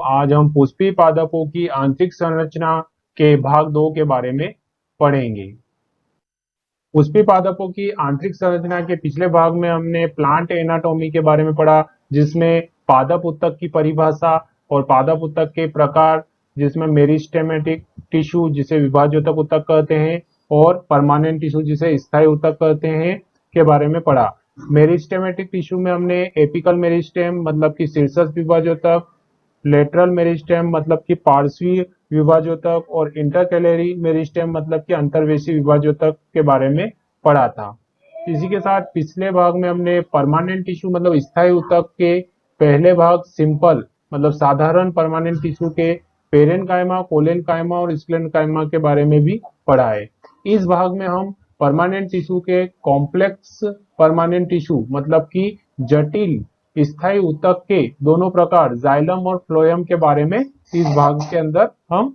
आज हम पुष्पी पादपों की आंतरिक संरचना के भाग 2 के बारे में पढ़ेंगे। पुष्पी पादपों की आंतरिक संरचना के पिछले भाग में हमने प्लांट एनाटॉमी के बारे में पढ़ा, जिसमें पादप ऊतक की परिभाषा और पादप ऊतक के प्रकार, जिसमें मेरिस्टेमेटिक टिश्यू जिसे विभाज्योतक ऊतक कहते हैं और परमानेंट टिश्यू जिसे स्थायी ऊतक कहते हैं के बारे में पढ़ा। मेरिस्टेमेटिक टिश्यू में हमने एपिकल मेरिस्टेम मतलब कि शीर्षस्थ विभाज्योतक, लेटरल मेरिस्टेम मतलब कि पार्श्वीय विभाज्योतक और इंटरकैलरी मेरिस्टेम मतलब कि अंतर्वेशी विभाज्योतक के बारे में पढ़ा था। इसी के साथ पिछले भाग में हमने परमानेंट टिश्यू मतलब स्थायी ऊतक के पहले भाग सिंपल मतलब साधारण परमानेंट टिश्यू के पेरेनकाइमा, कोलेनकाइमा और स्क्लेरेनकाइमा के बारे में भी पढ़ा है। इस भाग में हम परमानेंट टिश्यू के कॉम्प्लेक्स परमानेंट टिश्यू मतलब कि जटिल स्थायी ऊतक के दोनों प्रकार जाइलम और फ्लोएम के बारे में इस भाग के अंदर हम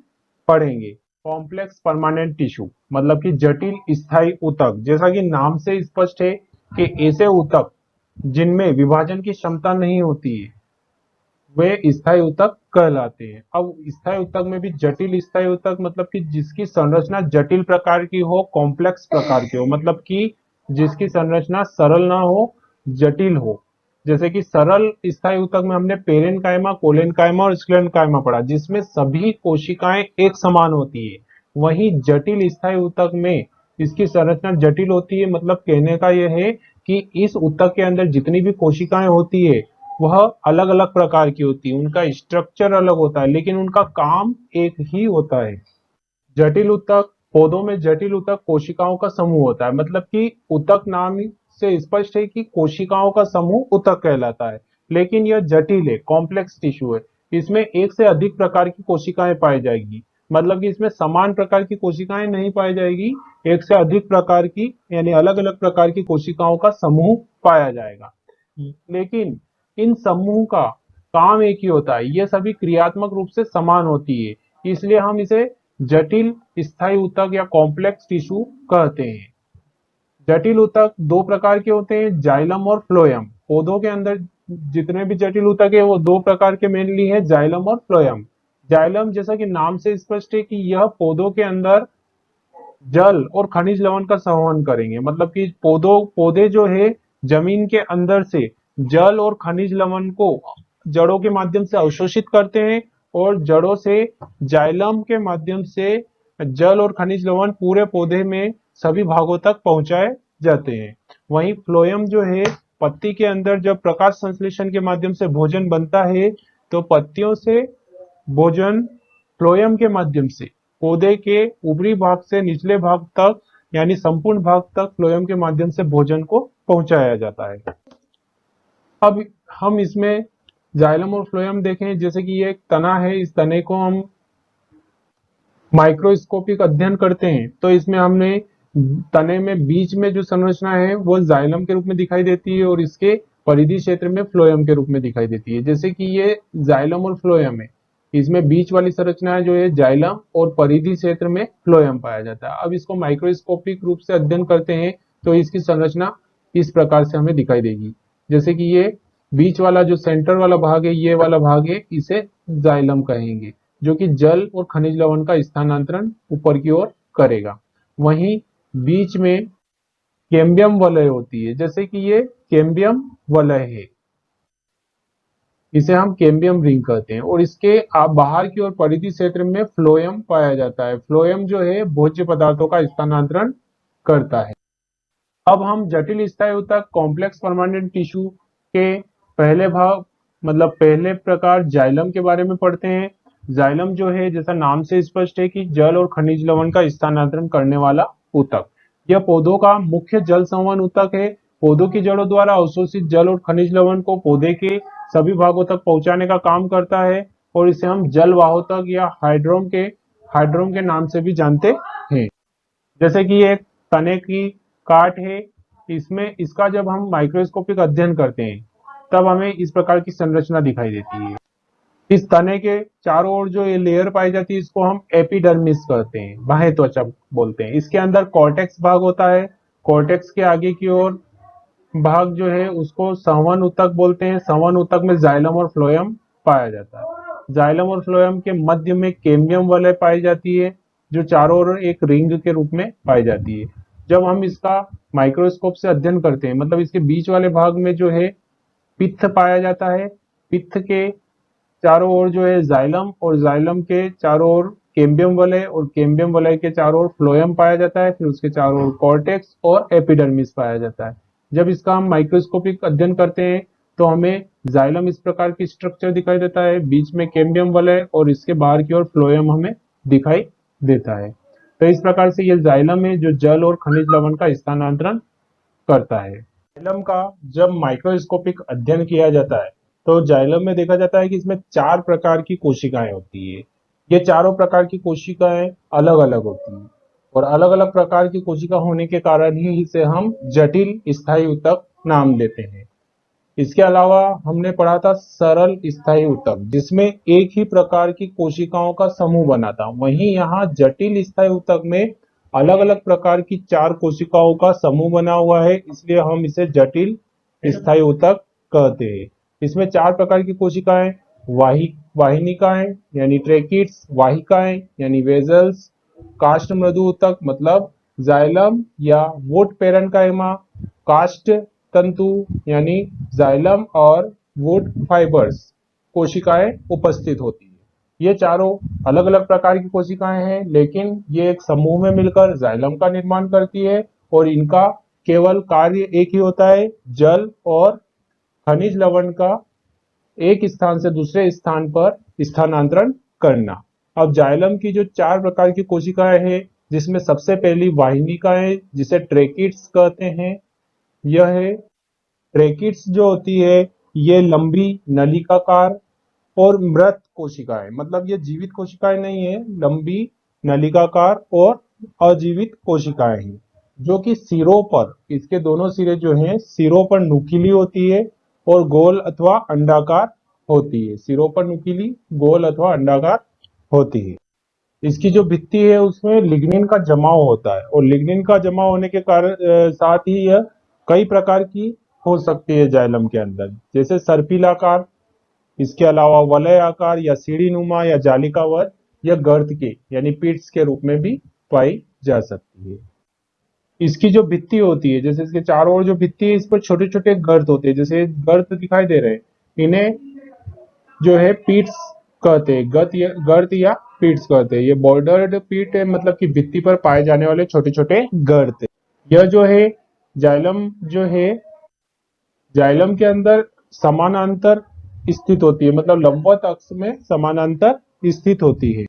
पढ़ेंगे। कॉम्प्लेक्स परमानेंट टिश्यू मतलब कि जटिल स्थायी ऊतक, जैसा कि नाम से स्पष्ट है कि ऐसे ऊतक जिनमें विभाजन की क्षमता नहीं होती है वे स्थायी ऊतक कहलाते हैं। अब स्थायी ऊतक में भी जटिल स्थायी ऊतक मतलब कि जिसकी संरचना जटिल प्रकार की हो, कॉम्प्लेक्स प्रकार की हो, मतलब कि जिसकी संरचना सरल ना हो, जटिल हो। जैसे कि सरल स्थायी ऊतक में हमने पेरेनकाइमा, कोलेनकाइमा और स्क्लेरेनकाइमा पढ़ा, जिसमें सभी कोशिकाएं एक समान होती है। वहीं जटिल स्थायी ऊतक में इसकी संरचना जटिल होती है, मतलब कहने का यह है कि इस ऊतक के अंदर जितनी भी कोशिकाएं होती है वह अलग अलग प्रकार की होती है, उनका स्ट्रक्चर अलग होता है, लेकिन उनका काम एक ही होता है। जटिल ऊतक, पौधों में जटिल ऊतक कोशिकाओं का समूह होता है, मतलब कि ऊतक नाम से स्पष्ट है कि कोशिकाओं का समूह ऊतक कहलाता है, लेकिन यह जटिल है, कॉम्प्लेक्स टिश्यू है। इसमें एक से अधिक प्रकार की कोशिकाएं पाई जाएगी, मतलब कि इसमें समान प्रकार की कोशिकाएं नहीं पाई जाएगी, एक से अधिक प्रकार की यानी अलग अलग प्रकार की कोशिकाओं का समूह पाया जाएगा। लेकिन इन समूह का काम एक ही होता है, ये सभी क्रियात्मक रूप से समान होती है, इसलिए हम इसे जटिल स्थायी ऊतक या कॉम्प्लेक्स टिश्यू कहते हैं। जटिल ऊतक दो प्रकार के होते हैं, जाइलम और फ्लोएम। पौधों के अंदर जितने भी जटिल ऊतक है वो दो प्रकार के मेनली है, जाइलम और फ्लोएम। जाइलम जैसा कि नाम से स्पष्ट है कि यह पौधों के अंदर जल और खनिज लवण का संवहन करेंगे, मतलब कि पौधे जो है जमीन के अंदर से जल और खनिज लवण को जड़ों के माध्यम से अवशोषित करते हैं और जड़ों से जाइलम के माध्यम से जल और खनिज लवण पूरे पौधे में सभी भागों तक पहुंचाए जाते हैं। वहीं फ्लोएम जो है पत्ती के अंदर जब प्रकाश संश्लेषण के माध्यम से भोजन बनता है तो पत्तियों से भोजन फ्लोएम के माध्यम से पौधे के ऊपरी भाग से निचले भाग तक यानी संपूर्ण भाग तक फ्लोएम के माध्यम से भोजन को पहुंचाया जाता है। अब हम इसमें जाइलम और फ्लोएम देखें, जैसे कि ये एक तना है, इस तने को हम माइक्रोस्कोपिक अध्ययन करते हैं तो इसमें हमने तने में बीच में जो संरचना है वो जाइलम के रूप में दिखाई देती है और इसके परिधि क्षेत्र में फ्लोएम के रूप में दिखाई देती है। जैसे कि ये जाइलम और फ्लोएम है, इसमें बीच वाली संरचना जो है जाइलम और परिधि क्षेत्र में फ्लोएम पाया जाता है। अब इसको माइक्रोस्कोपिक रूप से अध्ययन करते हैं तो इसकी संरचना इस प्रकार से हमें दिखाई देगी। जैसे कि ये बीच वाला जो सेंटर वाला भाग है, ये वाला भाग है, इसे जाइलम कहेंगे, जो कि जल और खनिज लवण का स्थानांतरण ऊपर की ओर करेगा। वहीं बीच में कैम्बियम वलय होती है, जैसे कि ये कैम्बियम वलय है, इसे हम कैम्बियम रिंग कहते हैं और इसके बाहर की ओर परिधि क्षेत्र में फ्लोएम पाया जाता है। फ्लोएम जो है भोज्य पदार्थों का स्थानांतरण करता है। अब हम जटिल स्थायी ऊतक कॉम्प्लेक्स परमानेंट टिश्यू के पहले भाग मतलब पहले प्रकार जाइलम के बारे में पढ़ते हैं। जाइलम जो है जैसा नाम से स्पष्ट है कि जल और खनिज लवण का स्थानांतरण करने वाला ऊतक। यह पौधों का मुख्य जल संवहन ऊतक है। पौधों की जड़ों द्वारा अवशोषित जल और खनिज लवण को पौधे के सभी भागों तक पहुंचाने का काम करता है और इसे हम जल वाहक या हाइड्रोम के नाम से भी जानते हैं। जैसे कि एक तने की काट है, इसमें इसका जब हम माइक्रोस्कोपिक अध्ययन करते हैं तब हमें इस प्रकार की संरचना दिखाई देती है। इस तने के चारों ओर जो ये लेयर पाई जाती है इसको हम एपिडर्मिस कहते हैं, बाह्य त्वचा बोलते हैं। इसके अंदर कॉर्टेक्स भाग होता है, कॉर्टेक्स के आगे की ओर भाग जो है उसको संवहन ऊतक बोलते हैं। संवहन ऊतक में जाइलम और फ्लोएम पाया जाता है। जाइलम और फ्लोएम के मध्य में कैम्बियम वलय पाई जाती है, जो चारों ओर एक रिंग के रूप में पाई जाती है। जब हम इसका माइक्रोस्कोप से अध्ययन करते हैं, मतलब इसके बीच वाले भाग में जो है पित्त पाया जाता है। पित्त के चारों ओर जो है जाइलम, और जाइलम के चारों ओर कैम्बियम वलय, और कैम्बियम वलय के चारों ओर फ्लोएम पाया जाता है। फिर उसके चारों ओर कॉर्टेक्स और एपिडर्मिस पाया जाता है। जब इसका हम माइक्रोस्कोपिक अध्ययन करते हैं तो हमें जाइलम इस प्रकार की स्ट्रक्चर दिखाई देता है, बीच में कैम्बियम वलय और इसके बाहर की ओर फ्लोएम हमें दिखाई देता है। तो इस प्रकार से ये जाइलम है जो जल और खनिज लवण का स्थानांतरण करता है। जाइलम का जब माइक्रोस्कोपिक अध्ययन किया जाता है तो जाइलम में देखा जाता है कि इसमें 4 प्रकार की कोशिकाएं होती है। ये चारों प्रकार की कोशिकाएं अलग अलग होती हैं, और अलग अलग प्रकार की कोशिका होने के कारण ही इसे हम जटिल स्थायी ऊतक नाम देते हैं। इसके अलावा हमने पढ़ा था सरल स्थायी ऊतक, जिसमें एक ही प्रकार की कोशिकाओं का समूह बना था। वहीं यहाँ जटिल स्थायी ऊतक में अलग अलग प्रकार की 4 कोशिकाओं का समूह बना हुआ है, इसलिए हम इसे जटिल स्थायी ऊतक कहते हैं। इसमें 4 प्रकार की कोशिकाएं वाहिनिकाएं यानी ट्रेकिड्स, वाहिकाएं यानी वेजल्स, काष्ठ मृदु ऊतक मतलब जाइलम या वुड पेरेन्काइमा, काष्ठ तंतु यानी जाइलम और वुड फाइबर्स कोशिकाएं उपस्थित होती है। ये चारों अलग अलग प्रकार की कोशिकाएं हैं, लेकिन ये एक समूह में मिलकर जाइलम का निर्माण करती है, और इनका केवल कार्य एक ही होता है, जल और खनिज लवण का एक स्थान से दूसरे स्थान पर स्थानांतरण करना। अब जाइलम की जो 4 प्रकार की कोशिकाएं हैं, जिसमें सबसे पहली वाहिनिकाएं जिसे ट्रेकिड्स कहते हैं, यह है। ट्रेकिड्स जो होती है ये लंबी नलिकाकार और मृत कोशिकाएं, मतलब ये जीवित कोशिकाएं नहीं है, लंबी नलिकाकार और अजीवित कोशिकाएं हैं, जो कि सिरों पर, इसके दोनों सिरे जो हैं सिरों पर नुकीली होती है और गोल अथवा अंडाकार होती है। सिरों पर नुकीली, गोल अथवा अंडाकार होती है। इसकी जो भित्ति है उसमें लिग्निन का जमाव होता है, और लिग्निन का जमाव होने के कारण साथ ही यह कई प्रकार की हो सकती है जाइलम के अंदर, जैसे सर्पिलाकार, इसके अलावा वलय आकार या सीढ़ी नुमा या जालिकावर, या गर्त के यानी पिट्स के रूप में भी पाई जा सकती है। इसकी जो भित्ति होती है, जैसे इसके चारों ओर जो भित्ति है, इस पर छोटे छोटे गर्त होते हैं, जैसे गर्त दिखाई दे रहे हैं, इन्हें जो है पीट्स कहते हैं, गर्त या पीट्स कहते हैं। ये बॉर्डर्ड पीट है, मतलब कि भित्ति पर पाए जाने वाले छोटे छोटे गर्त। यह जो है जाइलम जो है, जाइलम के अंदर समानांतर स्थित होती है, मतलब लंबवत अक्ष में समानांतर स्थित होती है।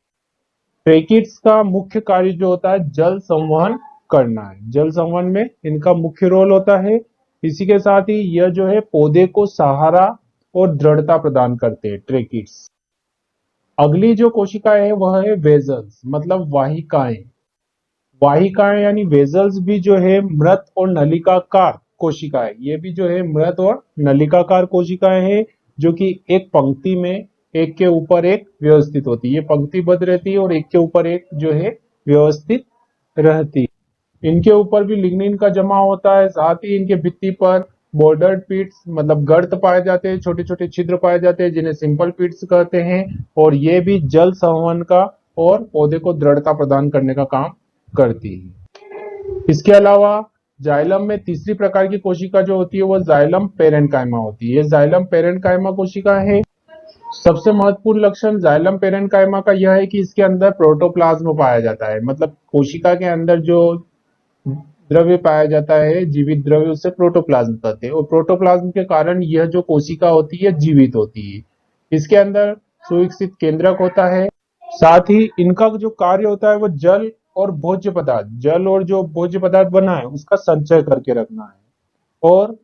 ट्रेकिड्स का मुख्य कार्य जो होता है जल संवहन करना है। जल संवहन में इनका मुख्य रोल होता है। इसी के साथ ही यह जो है पौधे को सहारा और दृढ़ता प्रदान करते हैं ट्रेकिड्स। अगली जो कोशिकाएं है वह है वेजल्स, मतलब वाहिकाएं। वाहिकाएं यानी वेजल्स भी जो है मृत और नलिकाकार कोशिकाएं, ये भी जो है मृत और नलिकाकार कोशिकाएं हैं, जो कि एक पंक्ति में एक के ऊपर एक व्यवस्थित होती है। ये पंक्तिबद्ध रहती है और एक के ऊपर एक जो है व्यवस्थित रहती है। इनके ऊपर भी लिग्निन का जमा होता है, साथ ही इनके भित्ति पर बॉर्डर्ड पीट्स मतलब गर्त पाए जाते हैं, छोटे छोटे छिद्र पाए जाते हैं, जिन्हें सिंपल पीट्स कहते हैं, और ये भी जल संवहन का और पौधे को दृढ़ता प्रदान करने का काम करती है। इसके अलावा जाइलम में तीसरी प्रकार की कोशिका जो होती है वह जाइलम पेरेन्काइमा होती है। जाइलम पेरेन्काइमा कोशिका है। सबसे महत्वपूर्ण लक्षण जाइलम पेरेन्काइमा का यह है कि इसके अंदर प्रोटोप्लाज्म पाया जाता है, मतलब कोशिका के अंदर जो द्रव्य पाया जाता है, जीवित द्रव्य, उसे प्रोटोप्लाज्म कहते हैं, और प्रोटोप्लाज्म के कारण यह जो कोशिका होती है जीवित होती है। इसके अंदर सुविकसित केंद्रक होता है। साथ ही इनका जो कार्य होता है वो जल और भोज्य पदार्थ, जल और जो भोज्य पदार्थ बना है उसका संचय करके रखना है, और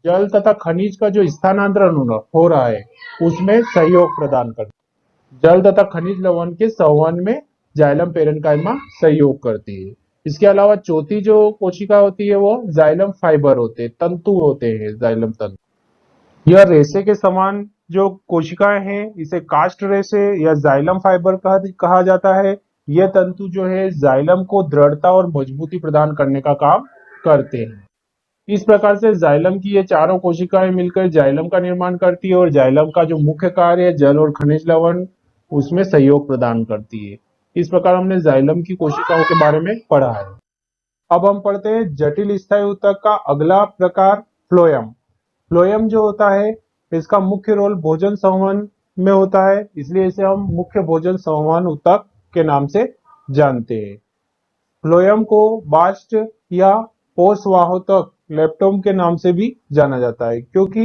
जल तथा खनिज का जो स्थानांतरण हो रहा है उसमें सहयोग प्रदान करना। जल तथा खनिज लवण के संवहन में जाइलम पेरेन्काइमा सहयोग करती है। इसके अलावा चौथी जो कोशिका होती है वो जाइलम फाइबर होते हैं, तंतु होते हैं, जाइलम तंतु। यह रेशे के समान जो कोशिकाएं हैं इसे काष्ठ रेशे या जाइलम फाइबर कहा जाता है। यह तंतु जो है जाइलम को दृढ़ता और मजबूती प्रदान करने का काम करते हैं। इस प्रकार से जाइलम की ये चारों कोशिकाएं मिलकर जाइलम का निर्माण करती है और जाइलम का जो मुख्य कार्य है जल और खनिज लवण उसमें सहयोग प्रदान करती है। इस प्रकार हमने जाइलम की कोशिकाओं के बारे में पढ़ा है। अब हम पढ़ते हैं जटिल स्थायी ऊतक का अगला प्रकार फ्लोएम। फ्लोएम जो होता है इसका मुख्य रोल भोजन संवहन में होता है, इसलिए इसे हम मुख्य भोजन संवहन ऊतक के नाम से जानते हैं। फ्लोएम को बास्ट या पोषवाहोतक लेप्टोम के नाम से भी जाना जाता है, क्योंकि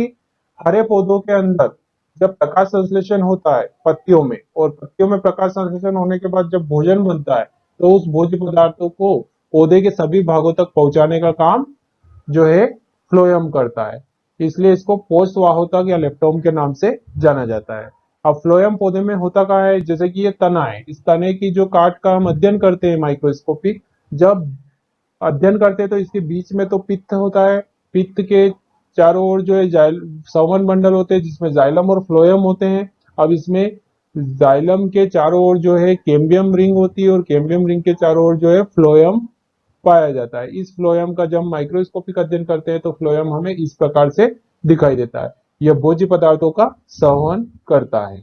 हरे पौधों के अंदर जब प्रकाश संश्लेषण होता है पत्तियों में, और पत्तियों में प्रकाश संश्लेषण होने के बाद जब भोजन बनता है तो उस भोज्य पदार्थों को पौधे के सभी भागों तक पहुंचाने का काम जो है फ्लोएम करता है, इसलिए इसको पोषवाहोतक या लेप्टोम के नाम से जाना जाता है। अब फ्लोएम पौधे में होता क्या है, जैसे कि ये तना है, इस तने की जो काट का हम अध्ययन करते हैं माइक्रोस्कोपिक, जब अध्ययन करते हैं तो इसके बीच में तो पित्त होता है, पित्त के चारों ओर जो है संवहन मंडल होते हैं जिसमें जाइलम और फ्लोएम होते हैं। अब इसमें जाइलम के चारों ओर जो है कैम्बियम रिंग होती है और कैम्बियम रिंग के चारों ओर जो है फ्लोएम पाया जाता है। इस फ्लोएम का जब माइक्रोस्कोपिक अध्ययन करते हैं तो फ्लोएम हमें इस प्रकार से दिखाई देता है। यह भोज्य पदार्थों का संवहन करता है।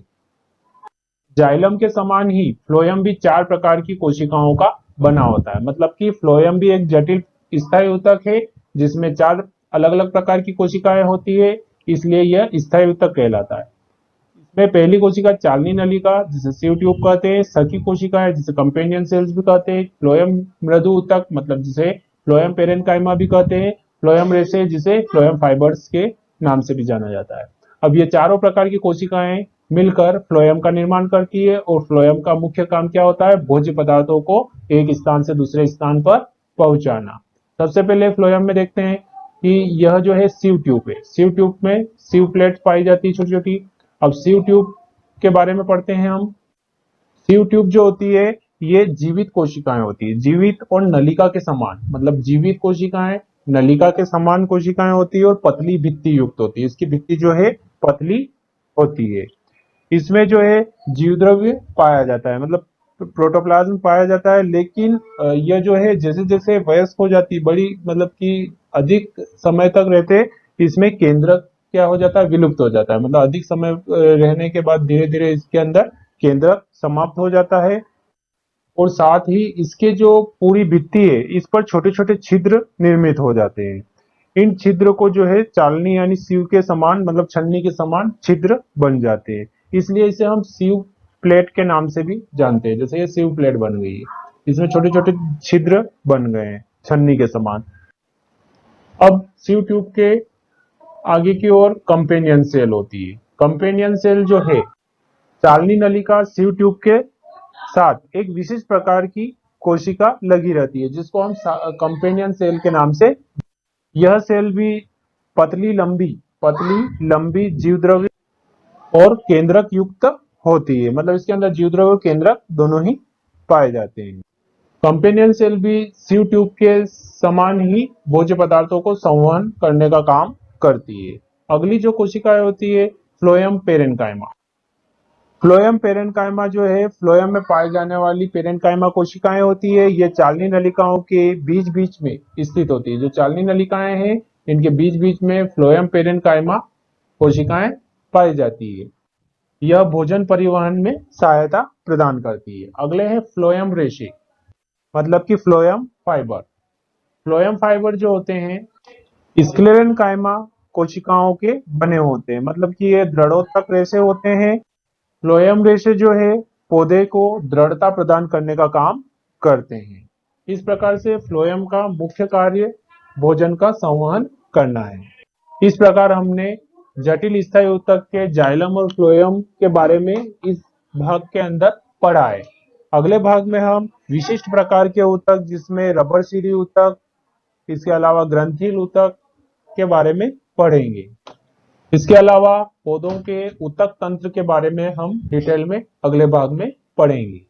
जाइलम के समान ही फ्लोएम भी 4 प्रकार की कोशिकाओं का बना होता है, मतलब कि फ्लोएम भी एक जटिल स्थायी ऊतक है जिसमें 4 अलग अलग प्रकार की कोशिकाएं होती है, इसलिए यह स्थायी ऊतक कहलाता है। इसमें पहली कोशिका चालनी नलिका जिसे सीव ट्यूब कहते हैं, सखी कोशिका है जिसे कंपेनियन सेल्स भी कहते हैं, फ्लोएम मृदु ऊतक मतलब जिसे फ्लोएम पेरेन्काइमा भी कहते हैं, फ्लोएम रेशे जिसे फ्लोएम फाइबर्स के नाम से भी जाना जाता है। अब ये चारों प्रकार की कोशिकाएं मिलकर फ्लोएम का निर्माण करती है और फ्लोएम का मुख्य काम क्या होता है, भोज्य पदार्थों को एक स्थान से दूसरे स्थान पर पहुंचाना। सबसे पहले फ्लोएम में देखते हैं कि यह जो है सीव ट्यूब है, सीव ट्यूब में सीव प्लेट पाई जाती है छोटी छोटी। अब सीव ट्यूब के बारे में पढ़ते हैं हम। सीव ट्यूब जो होती है ये जीवित कोशिकाएं होती है, जीवित और नलिका के समान, मतलब जीवित कोशिकाएं नलिका के समान कोशिकाएं होती है और पतली भित्ति युक्त होती है, इसकी भित्ति जो है पतली होती है। इसमें जो है जीव द्रव्य पाया जाता है, मतलब प्रोटोप्लाज्म पाया जाता है, लेकिन यह जो है जैसे जैसे वयस्क हो जाती है, बड़ी मतलब कि अधिक समय तक रहते, इसमें केंद्रक क्या हो जाता है, विलुप्त हो जाता है, मतलब अधिक समय रहने के बाद धीरे धीरे इसके अंदर केंद्रक समाप्त हो जाता है और साथ ही इसके जो पूरी भित्ति है इस पर छोटे छोटे छिद्र निर्मित हो जाते हैं। इन छिद्र को जो है चालनी यानी सीव के समान, मतलब छन्नी के समान छिद्र बन जाते हैं, इसलिए इसे हम सीव प्लेट के नाम से भी जानते हैं। जैसे ये सीव प्लेट बन गई है, इसमें छोटे छोटे छिद्र बन गए हैं छन्नी के समान। अब सीव ट्यूब के आगे की ओर कंपेनियन सेल होती है। कंपेनियन सेल जो है चालनी नलिका सीव ट्यूब के साथ एक विशेष प्रकार की कोशिका लगी रहती है जिसको हम कंपेनियन सेल के नाम से, यह सेल भी पतली लंबी जीवद्रव्य और केंद्रक युक्त होती है, मतलब इसके अंदर जीवद्रव्य और केंद्रक दोनों ही पाए जाते हैं। कंपेनियन सेल भी सीव ट्यूब के समान ही भोज्य पदार्थों को संवहन करने का काम करती है। अगली जो कोशिकाएं होती है फ्लोएम पेरेन्काइमा। फ्लोएम पेरेन्काइमा जो है फ्लोएम में पाए जाने वाली पेरेन्काइमा कोशिकाएं होती है, ये चालनी नलिकाओं के बीच बीच में स्थित होती है। जो चालनी नलिकाएं हैं इनके बीच बीच में फ्लोएम पेरेन्काइमा कोशिकाएं पाई जाती है, यह भोजन परिवहन में सहायता प्रदान करती है। अगले हैं फ्लोएम रेशे, मतलब कि फ्लोएम फाइबर। फ्लोएम फाइबर जो होते हैं स्क्लेरेन्काइमा कोशिकाओं के बने होते हैं, मतलब कि ये दृढ़ोत्तक रेशे होते हैं। फ्लोएम रेशे जो है पौधे को दृढ़ता प्रदान करने का काम करते हैं। इस प्रकार से फ्लोएम का मुख्य कार्य भोजन का संवहन करना है। इस प्रकार हमने जटिल स्थायी ऊतक के जाइलम और फ्लोएम के बारे में इस भाग के अंदर पढ़ा है। अगले भाग में हम विशिष्ट प्रकार के ऊतक जिसमें रबर सीरी ऊतक, इसके अलावा ग्रंथिल ऊतक के बारे में पढ़ेंगे। इसके अलावा पौधों के ऊतक तंत्र के बारे में हम डिटेल में अगले भाग में पढ़ेंगे।